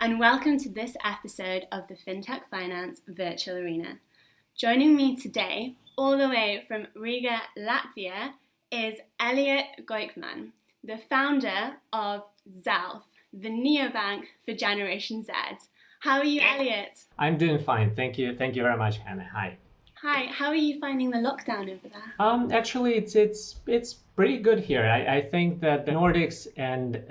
and welcome to this episode of the Fintech Finance Virtual Arena. Joining me today, all the way from Riga, Latvia, is Elliot Goykhman, the founder of Zelf, the neobank for Generation Z. How are you, Elliot? I'm doing fine. Thank you. Thank you very much, Hannah. Hi. Hi, how are you finding the lockdown over there? Actually, it's pretty good here. I think that the Nordics and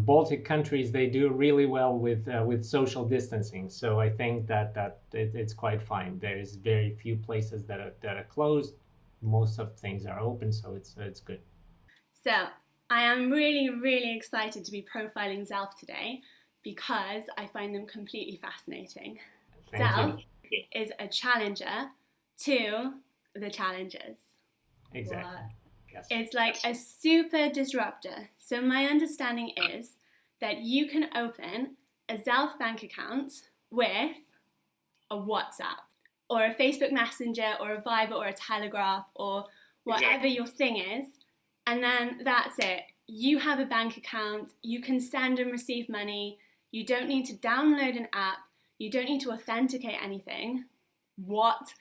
Baltic countries, they do really well with social distancing. So I think it's quite fine. There's very few places that are closed. Most of things are open, so it's good. So I am really excited to be profiling Zelf today because I find them completely fascinating. Thank Zelf you. is a challenger to the challengers. Exactly. What? Yes. It's like a super disruptor. So my understanding is that you can open a Zelf bank account with a WhatsApp or a Facebook Messenger or a Viber or a Telegraph or whatever your thing is, and then that's it. You have a bank account, you can send and receive money, you don't need to download an app, you don't need to authenticate anything. What?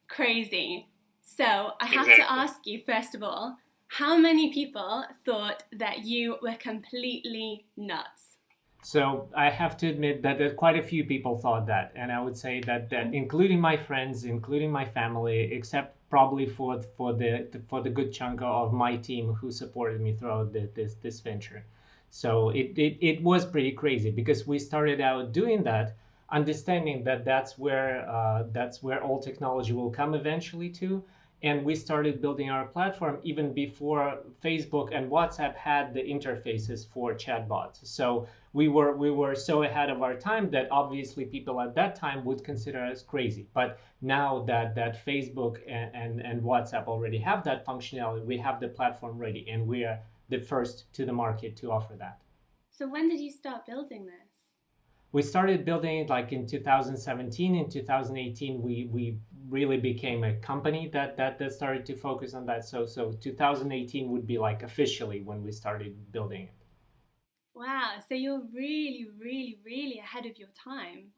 Crazy. So I have to ask you, first of all, how many people thought that you were completely nuts? So I have to admit that quite a few people thought that, and I would say that including my friends, including my family, except probably for the good chunk of my team who supported me throughout this venture. So it was pretty crazy because we started out doing that, understanding that that's where all technology will come eventually to. And we started building our platform even before Facebook and WhatsApp had the interfaces for chatbots. So we were so ahead of our time that obviously people at that time would consider us crazy. But now that Facebook and WhatsApp already have that functionality, we have the platform ready, and we are the first to the market to offer that. So when did you start building this? We started building it like in 2017. In 2018, we really became a company that started to focus on that. So 2018 would be like officially when we started building it. Wow, so you're really ahead of your time.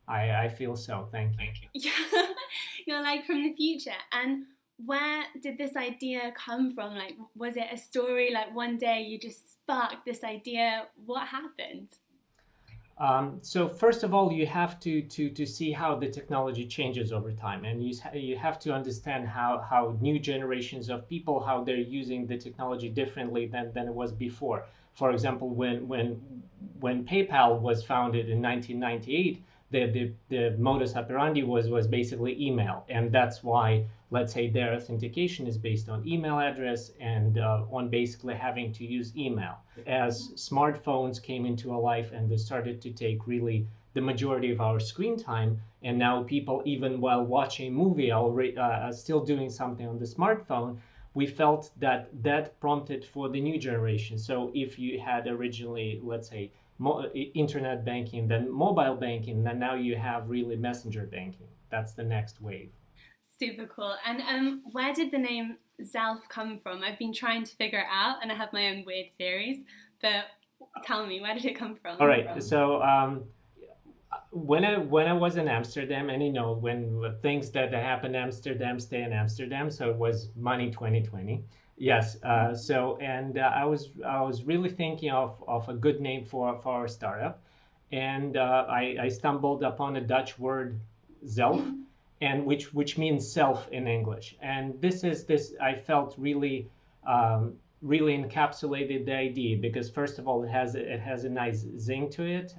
I feel so. Thank you. Yeah, you're like from the future. And where did this idea come from? Like, was it a story? Like, one day you just sparked this idea? What happened? So first of all, you have to see how the technology changes over time, and you have to understand how new generations of people, how they're using the technology differently than it was before. For example, when PayPal was founded in 1998, the modus operandi was basically email, and that's why, let's say, their authentication is based on email address and on basically having to use email. As smartphones came into our life and they started to take really the majority of our screen time, and now people, even while watching a movie, are still doing something on the smartphone, we felt that prompted for the new generation. So if you had originally, let's say, internet banking, then mobile banking, then now you have really messenger banking. That's the next wave. Super cool. And where did the name Zelf come from? I've been trying to figure it out, and I have my own weird theories. But tell me, where did it come from? All right. So when I was in Amsterdam, and when things that happen in Amsterdam stay in Amsterdam, so it was money 2020. Yes. So and I was really thinking of a good name for our startup, and I stumbled upon a Dutch word, zelf, and which means self in English. And this I felt really encapsulated the idea because first of all it has a nice zing to it.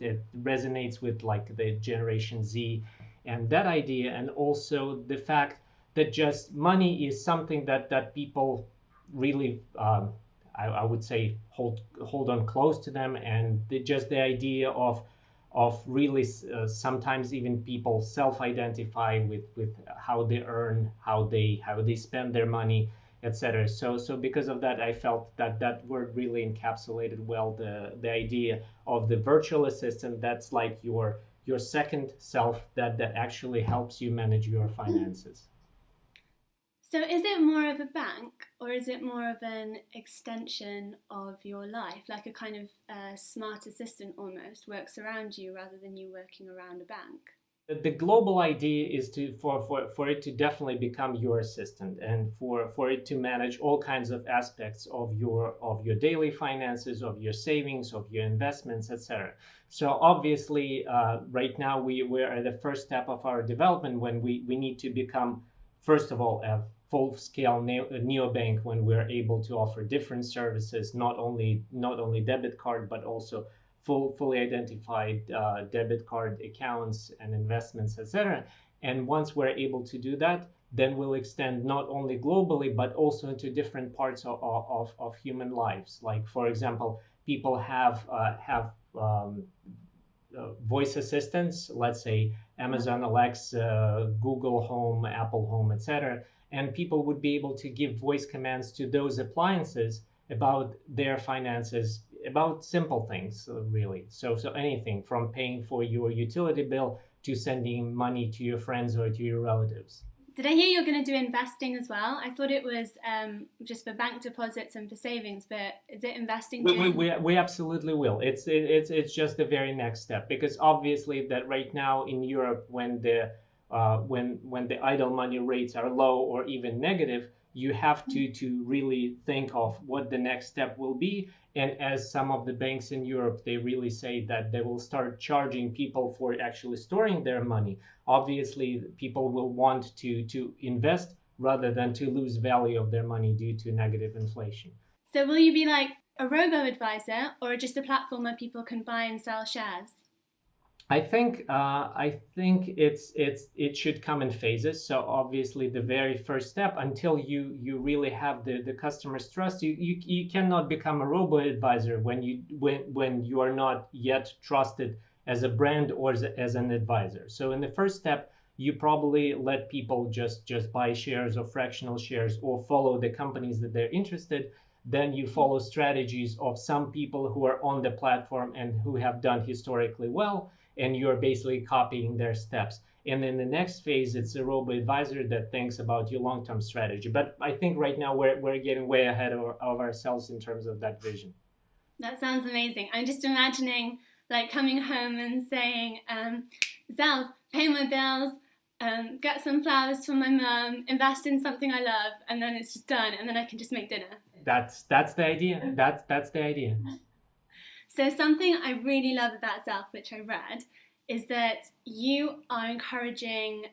It resonates with like the Generation Z and that idea, and also the fact that just money is something that people really I would say hold on close to them, and just the idea of really sometimes even people self-identify with how they earn, how they spend their money, etc. So because of that, I felt that word really encapsulated well the idea of the virtual assistant that's like your second self that actually helps you manage your finances. So is it more of a bank or is it more of an extension of your life, like a kind of smart assistant almost works around you rather than you working around a bank? The global idea is for it to definitely become your assistant, and for it to manage all kinds of aspects of your daily finances, of your savings, of your investments, etc. So obviously, right now we're at the first step of our development when we need to become, first of all, a full-scale neobank, when we're able to offer different services, not only debit card, but also fully identified debit card accounts and investments, etc. And once we're able to do that, then we'll extend not only globally but also into different parts of human lives. Like, for example, people have voice assistants, let's say Amazon Alexa, Google Home, Apple Home, etc. And people would be able to give voice commands to those appliances about their finances, about simple things, really. So anything from paying for your utility bill to sending money to your friends or to your relatives. Did I hear you're going to do investing as well? I thought it was just for bank deposits and for savings, but is it investing We, too? we, we, we absolutely will. It's just the very next step, because obviously that right now in Europe, when the idle money rates are low or even negative, you have to really think of what the next step will be. And as some of the banks in Europe, they really say that they will start charging people for actually storing their money. Obviously, people will want to invest rather than to lose value of their money due to negative inflation. So will you be like a robo advisor or just a platform where people can buy and sell shares? I think it should come in phases. So obviously, the very first step, until you really have the customer's trust, you cannot become a robo advisor when you are not yet trusted as a brand or as an advisor. So in the first step, you probably let people just buy shares or fractional shares or follow the companies that they're interested. Then you follow strategies of some people who are on the platform and who have done historically well, and you're basically copying their steps. And in the next phase, it's a robo advisor that thinks about your long-term strategy. But I think right now we're getting way ahead of ourselves in terms of that vision. That sounds amazing. I'm just imagining like coming home and saying, Zelf, pay my bills, get some flowers for my mum, invest in something I love, and then it's just done, and then I can just make dinner. That's the idea. That's the idea. So something I really love about Zelf, which I read, is that you are encouraging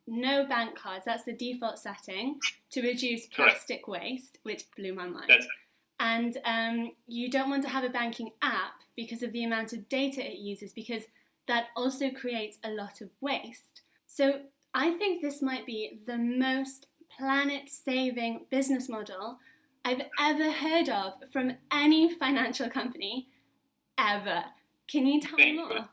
no bank cards. That's the default setting to reduce plastic waste, which blew my mind. And you don't want to have a banking app because of the amount of data it uses, because that also creates a lot of waste. So I think this might be the most planet-saving business model I've ever heard of from any financial company ever. Can you tell me more?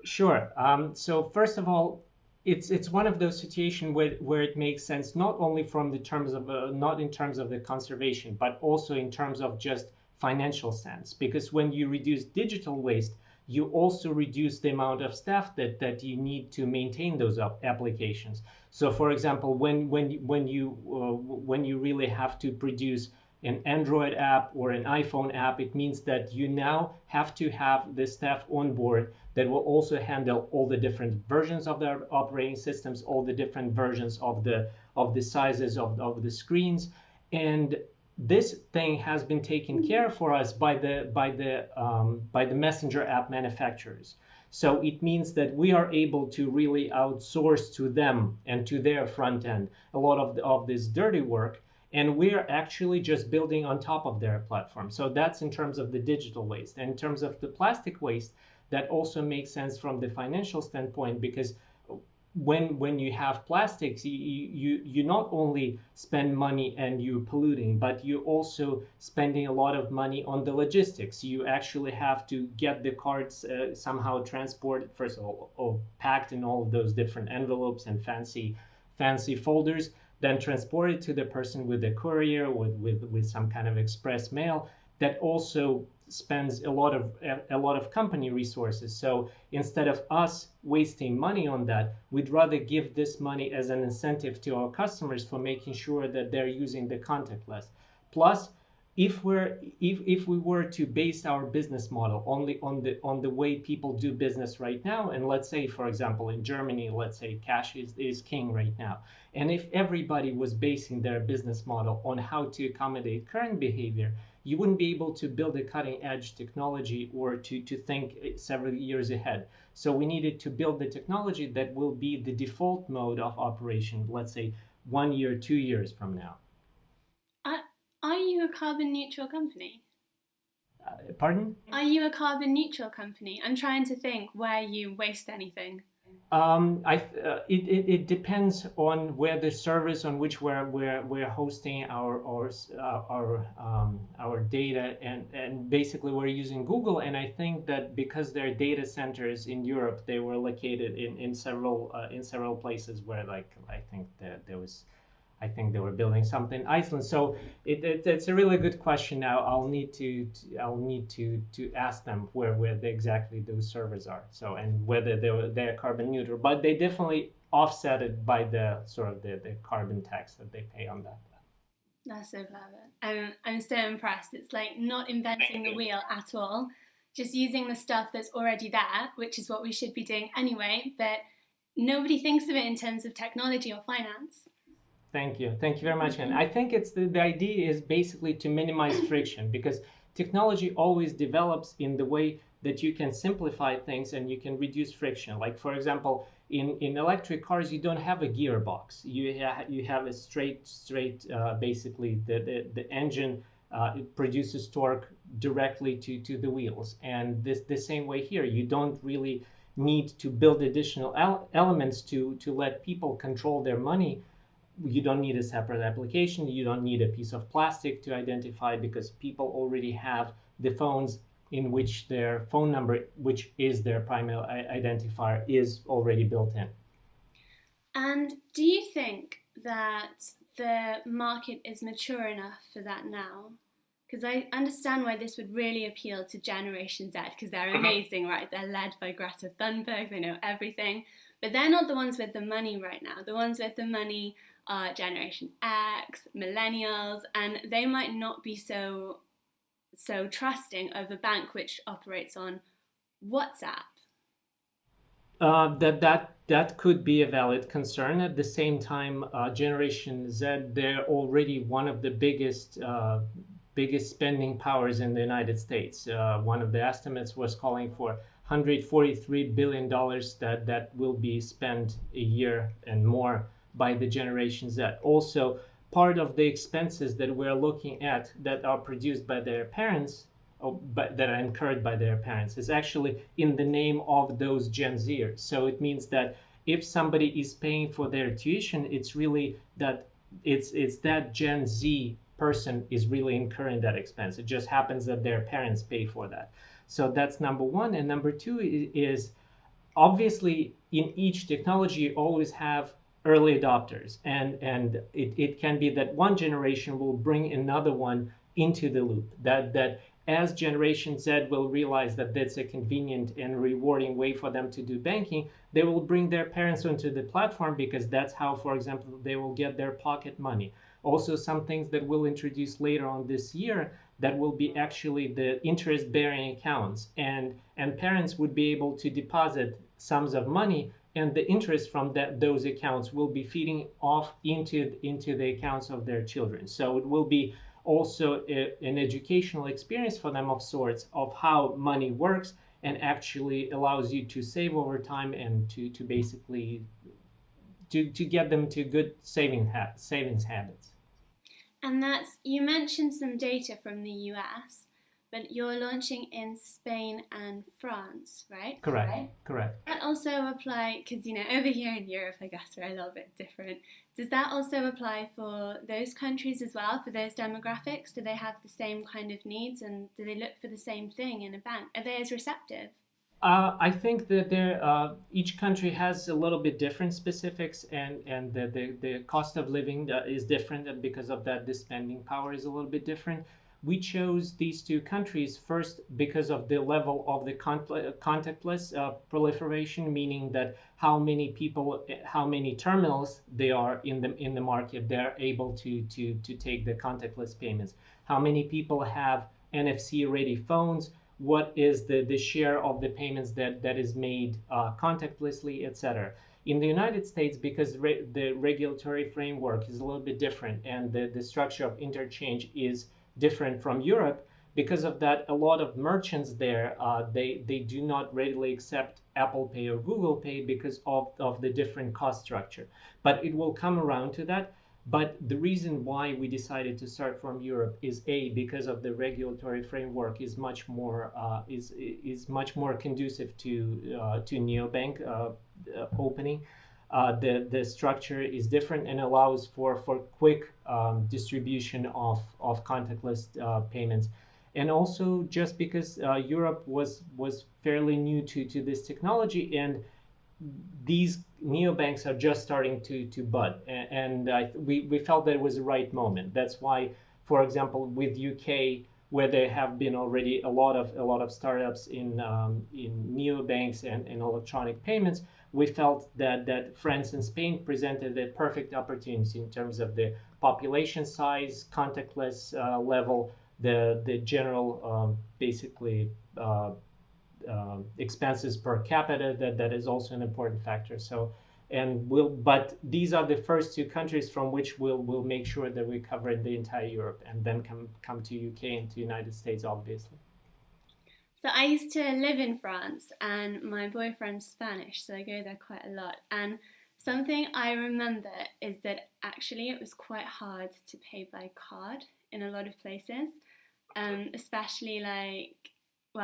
Sure. So first of all, it's one of those situations where it makes sense, not only from the terms of not in terms of the conservation, but also in terms of just financial sense. Because when you reduce digital waste, you also reduce the amount of staff that you need to maintain those applications. So, for example, when you really have to produce an Android app or an iPhone app, it means that you now have to have the staff on board that will also handle all the different versions of their operating systems, all the different versions of the sizes of the screens. And this thing has been taken care for us by the messenger app manufacturers. So it means that we are able to really outsource to them and to their front end a lot of this dirty work, and we're actually just building on top of their platform. So that's in terms of the digital waste. And in terms of the plastic waste, that also makes sense from the financial standpoint, because when you have plastics, you not only spend money and you're polluting, but you also spending a lot of money on the logistics. You actually have to get the cards somehow transported, first of all, or packed in all of those different envelopes and fancy folders, then transported to the person with a courier, with some kind of express mail. that also spends a lot of company resources. So instead of us wasting money on that, we'd rather give this money as an incentive to our customers for making sure that they're using the contactless. Plus, if we were to base our business model only on the way people do business right now, and let's say, for example, in Germany, let's say cash is king right now, and if everybody was basing their business model on how to accommodate current behavior, you wouldn't be able to build a cutting edge technology or to think several years ahead. So we needed to build the technology that will be the default mode of operation, let's say 1 year, 2 years from now. Are, are you a carbon neutral company? Pardon? Are you a carbon neutral company? I'm trying to think where you waste anything. It depends on where the service on which we're hosting our data, and basically we're using Google, and I think that because their data centers in Europe, they were located in several places where, like, I think they were building something in Iceland. So it's a really good question. Now I'll need to ask them where exactly those servers are. So, and whether they're carbon neutral, but they definitely offset it by the sort of the carbon tax that they pay on that. That's so clever. I'm so impressed. It's like not inventing the wheel at all, just using the stuff that's already there, which is what we should be doing anyway, but nobody thinks of it in terms of technology or finance. Thank you. Thank you very much. And I think it's the idea is basically to minimize friction, because technology always develops in the way that you can simplify things and you can reduce friction. Like, for example, in electric cars, you don't have a gearbox. You have a straight basically the engine it produces torque directly to the wheels. And this the same way here, you don't really need to build additional elements to let people control their money. You don't need a separate application. You don't need a piece of plastic to identify, because people already have the phones in which their phone number, which is their primary identifier, is already built in. And do you think that the market is mature enough for that now? Because I understand why this would really appeal to Generation Z, because they're amazing, right? They're led by Greta Thunberg, they know everything. But they're not the ones with the money right now. The ones with the money are Generation X, millennials, and they might not be so trusting of a bank which operates on WhatsApp. That could be a valid concern. At the same time, Generation Z, they're already one of the biggest spending powers in the United States. One of the estimates was calling for $143 billion that will be spent a year and more by the Generation Z. Also, part of the expenses that we're looking at that are produced by their parents, but that are incurred by their parents, is actually in the name of those Gen Zers. So it means that if somebody is paying for their tuition, it's really that it's that Gen Z person is really incurring that expense. It just happens that their parents pay for that. So that's number one. And number two is obviously in each technology you always have early adopters, and it can be that one generation will bring another one into the loop, that as Generation Z will realize that that's a convenient and rewarding way for them to do banking, they will bring their parents onto the platform, because that's how, for example, they will get their pocket money. Also, some things that we'll introduce later on this year, that will be actually the interest bearing accounts, and parents would be able to deposit sums of money, and the interest from those accounts will be feeding off into the accounts of their children. So it will be also an educational experience for them of sorts, of how money works, and actually allows you to save over time, and to basically to get them to good savings habits. And that's, you mentioned some data from the US, but you're launching in Spain and France, right? Correct. That also apply, because over here in Europe, I guess we're a little bit different. Does that also apply for those countries as well, for those demographics? Do they have the same kind of needs, and do they look for the same thing in a bank? Are they as receptive? I think that each country has a little bit different specifics, and the cost of living is different, and because of that, the spending power is a little bit different. We chose these two countries first because of the level of the contactless proliferation, meaning that how many people, how many terminals they are in the market, they're able to take the contactless payments. How many people have NFC ready phones? What is the share of the payments that is made contactlessly, etc. In the United States, because the regulatory framework is a little bit different and the structure of interchange is different from Europe, because of that, a lot of merchants there, they do not readily accept Apple Pay or Google Pay because of the different cost structure. But it will come around to that. But the reason why we decided to start from Europe is because of the regulatory framework is much more conducive to neobank opening. The structure is different and allows for quick distribution of contactless payments. And also just because Europe was fairly new to this technology, and these neobanks are just starting to bud, and we felt that it was the right moment. That's why, for example, with UK, where there have been already a lot of startups in neobanks and in electronic payments, we felt that France and Spain presented a perfect opportunity in terms of the population size, contactless level, the general basically expenses per capita, that is also an important factor. So, but these are the first two countries from which we'll make sure that we cover the entire Europe, and then come to UK and to United States, obviously. So I used to live in France, and my boyfriend's Spanish, so I go there quite a lot. And something I remember is that actually it was quite hard to pay by card in a lot of places, especially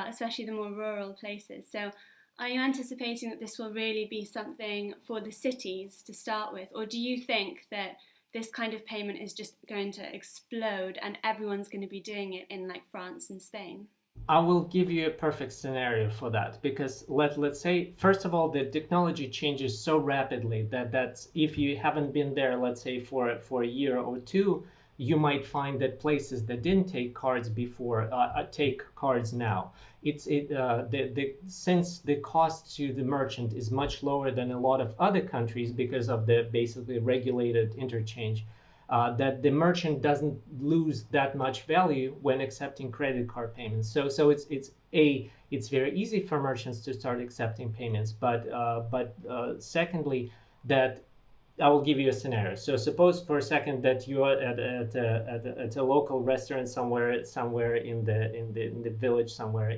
especially the more rural places. So are you anticipating that this will really be something for the cities to start with? Or do you think that this kind of payment is just going to explode and everyone's going to be doing it in like France and Spain? I will give you a perfect scenario for that, because let's say, first of all, the technology changes so rapidly that's if you haven't been there, let's say for a year or two, you might find that places that didn't take cards before take cards now. Since the cost to the merchant is much lower than a lot of other countries because of the basically regulated interchange, that the merchant doesn't lose that much value when accepting credit card payments. So it's very easy for merchants to start accepting payments. But secondly, that I will give you a scenario. So suppose for a second that you are at a local restaurant somewhere in the village, somewhere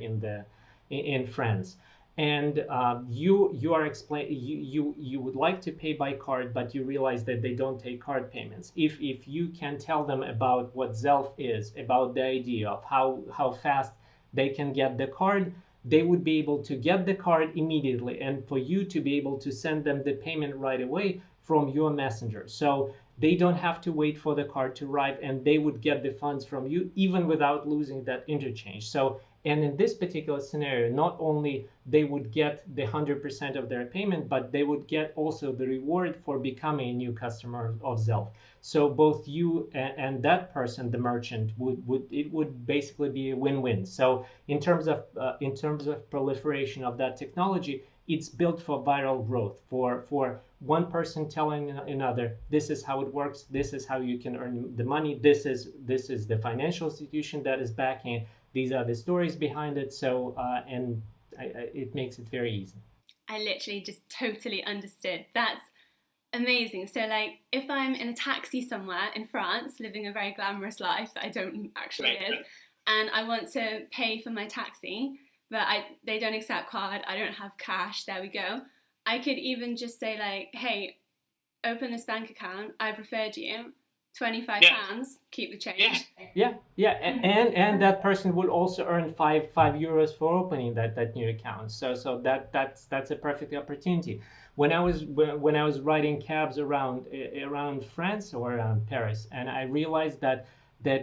in France, and you are you would like to pay by card, but you realize that they don't take card payments. If you can tell them about what Zelf is, about the idea of how fast they can get the card, they would be able to get the card immediately, and for you to be able to send them the payment right away from your messenger. So they don't have to wait for the card to arrive, and they would get the funds from you even without losing that interchange. So, and in this particular scenario, not only they would get the 100% of their payment, but they would get also the reward for becoming a new customer of Zelf. So both you and that person, the merchant, would basically be a win-win. So in terms of proliferation of that technology, it's built for viral growth, for one person telling another, this is how it works, this is how you can earn the money, this is the financial institution that is backing it, these are the stories behind it. So it makes it very easy. I literally just totally understood. That's amazing. So, like, if I'm in a taxi somewhere in France, living a very glamorous life that I don't actually live, and I want to pay for my taxi, but they don't accept card, I don't have cash, there we go. I could even just say, like, hey, open this bank account, I've referred you, £25, keep the change. Yeah, and that person will also earn five euros for opening that new account. So that's a perfect opportunity. When I was riding cabs around France or around Paris, and I realized that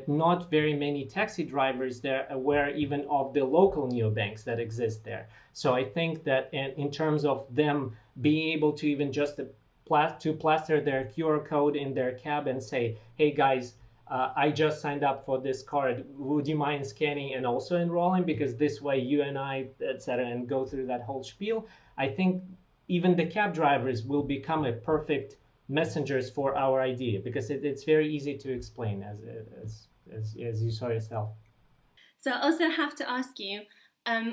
not very many taxi drivers there are aware even of the local neobanks that exist there. So I think that in terms of them being able to even just to plaster their QR code in their cab and say, hey guys, I just signed up for this card. Would you mind scanning and also enrolling? Because this way you and I, etc., and go through that whole spiel. I think even the cab drivers will become a perfect messengers for our idea because it's very easy to explain as you saw yourself. So I also have to ask you,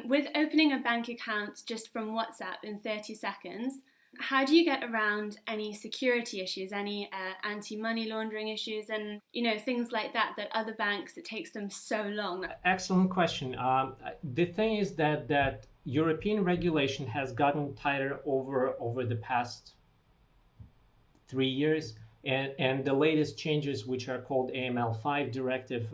with opening a bank account just from WhatsApp in 30 seconds, how do you get around any security issues, any anti-money laundering issues, and things like that other banks it takes them so long? Excellent question. The thing is that European regulation has gotten tighter over the past 3 years, and the latest changes, which are called AML5 directive,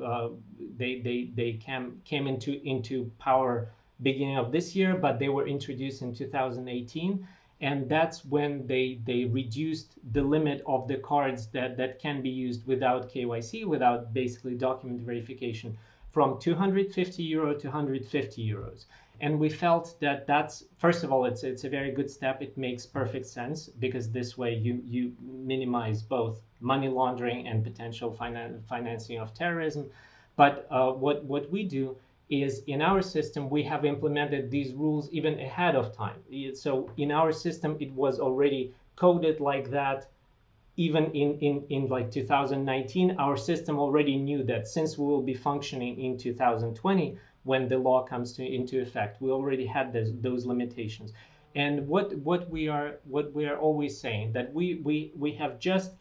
they came into power beginning of this year, but they were introduced in 2018, and that's when they reduced the limit of the cards that can be used without KYC, without basically document verification, from 250 euro to 150 euros. And we felt that that's, first of all, it's a very good step. It makes perfect sense because this way you minimize both money laundering and potential financing of terrorism. But what we do is in our system we have implemented these rules even ahead of time. So in our system it was already coded like that. Even in like 2019, our system already knew that since we will be functioning in 2020 when the law comes into effect, we already had those limitations. And what we are always saying that we have just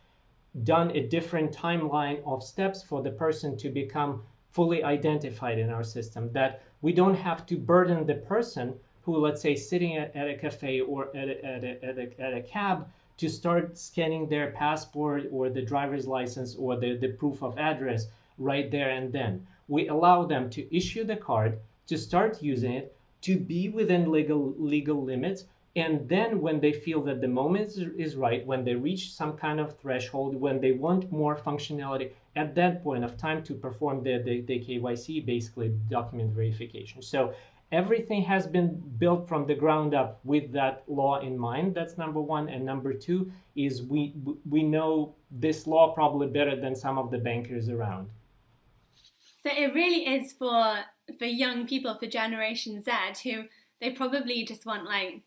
done a different timeline of steps for the person to become fully identified in our system, that we don't have to burden the person who, let's say, sitting at a cafe or at a cab to start scanning their passport or the driver's license or the proof of address right there and then. We allow them to issue the card, to start using it, to be within legal limits, and then when they feel that the moment is right, when they reach some kind of threshold, when they want more functionality, at that point of time to perform the KYC, basically document verification. So everything has been built from the ground up with that law in mind. That's number one. And number two is we know this law probably better than some of the bankers around. So it really is for young people, for Generation Z, who they probably just want, like,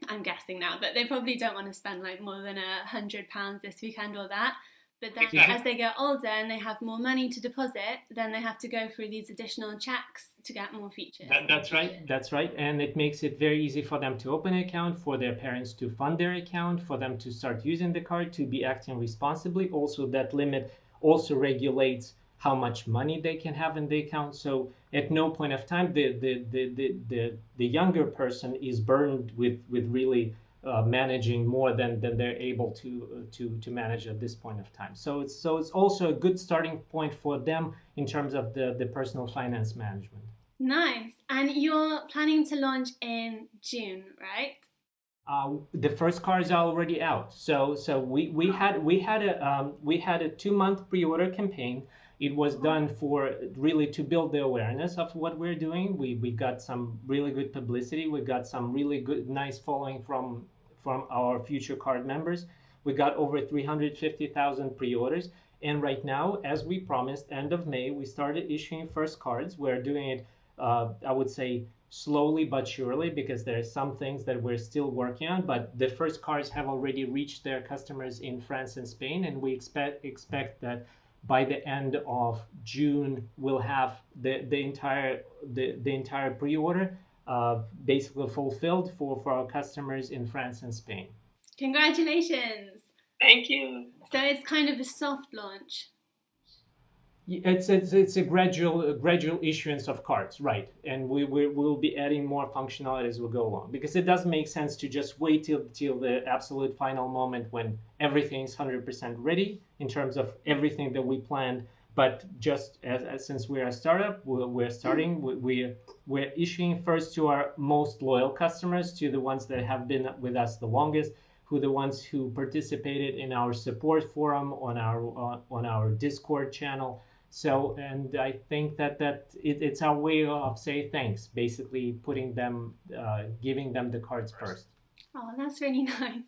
I'm guessing now, but they probably don't want to spend like more than £100 this weekend or that. But then as they get older and they have more money to deposit, then they have to go through these additional checks to get more features. That's right. That's right. And it makes it very easy for them to open an account, for their parents to fund their account, for them to start using the card, to be acting responsibly. Also, that limit also regulates how much money they can have in the account. So at no point of time the younger person is burdened with really managing more than they're able to manage at this point of time. So it's also a good starting point for them in terms of the personal finance management. Nice. And you're planning to launch in June, right? The first cars are already out. So we had a 2 month pre-order campaign. It was done for really to build the awareness of what we're doing. We got some really good publicity. We got some really good nice following from our future card members. We got over 350,000 pre-orders. And right now, as we promised, end of May, we started issuing first cards. We're doing it, I would say, slowly but surely, because there are some things that we're still working on. But the first cards have already reached their customers in France and Spain, and we expect that by the end of June we'll have the entire pre-order basically fulfilled for our customers in France and Spain. Congratulations. Thank you. So it's kind of a soft launch. It's a gradual issuance of cards, right? And we'll be adding more functionality as we go along, because it doesn't make sense to just wait till the absolute final moment when everything is 100% ready in terms of everything that we planned. But just as since we're a startup, we're starting. We're issuing first to our most loyal customers, to the ones that have been with us the longest, who the ones who participated in our support forum on our Discord channel. So, and I think that it's our way of saying thanks, basically giving them the cards first. Oh, that's really nice.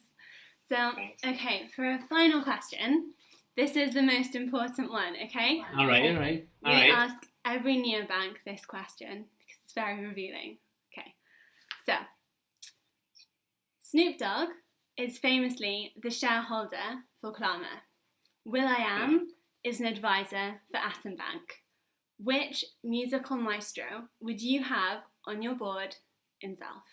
So, okay, for a final question, This is the most important one, okay? All right. We ask every neobank this question because it's very revealing. Okay, so Snoop Dogg is famously the shareholder for Klarna. will.i.am is an advisor for Atom Bank. Which musical maestro would you have on your board in Zelf?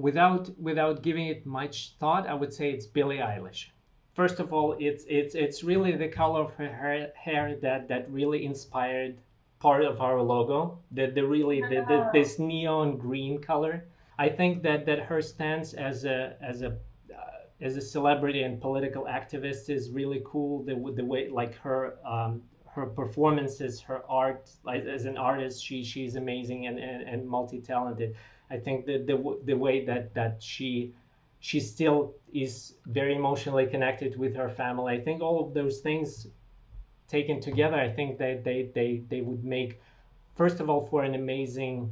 Without giving it much thought, I would say it's Billie Eilish. First of all, it's really the color of her hair that really inspired part of our logo. This neon green color. I think that her stance as a celebrity and political activist is really cool. The way like her performances, her art, like as an artist, she's amazing and multi-talented. I think that the way that she still is very emotionally connected with her family. I think all of those things taken together, I think that they would make, first of all, for an amazing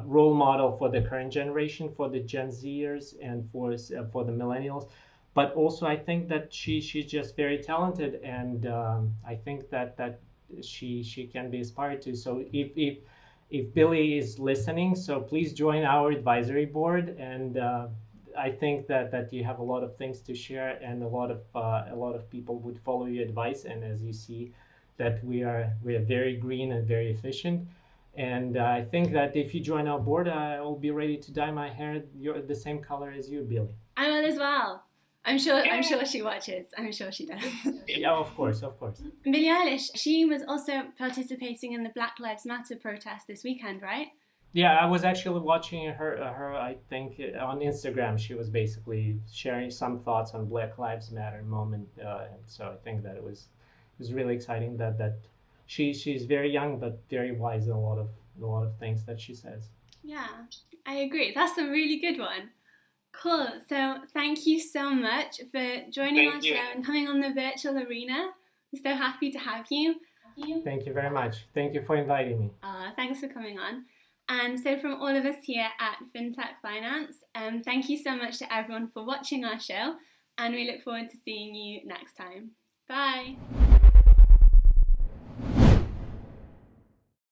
role model for the current generation, for the Gen Zers and for the millennials. But also, I think that she's just very talented, and I think that she can be aspired to. So if Billy is listening, so please join our advisory board, and I think that you have a lot of things to share, and a lot of people would follow your advice. And as you see, that we are very green and very efficient. And I think that if you join our board, I will be ready to dye my hair the same color as you, Billy. I will as well. I'm sure she watches. I'm sure she does. Yeah, of course. Billie Eilish, she was also participating in the Black Lives Matter protest this weekend, right? Yeah, I was actually watching her. I think on Instagram, she was basically sharing some thoughts on Black Lives Matter moment, and so I think that it was really exciting that she's very young but very wise in a lot of things that she says. Yeah, I agree. That's a really good one. Cool. So thank you so much for joining our show and coming on the virtual arena. I'm so happy to have you. Thank you very much. Thank you for inviting me. Thanks for coming on. And so from all of us here at Fintech Finance, thank you so much to everyone for watching our show, and we look forward to seeing you next time. Bye.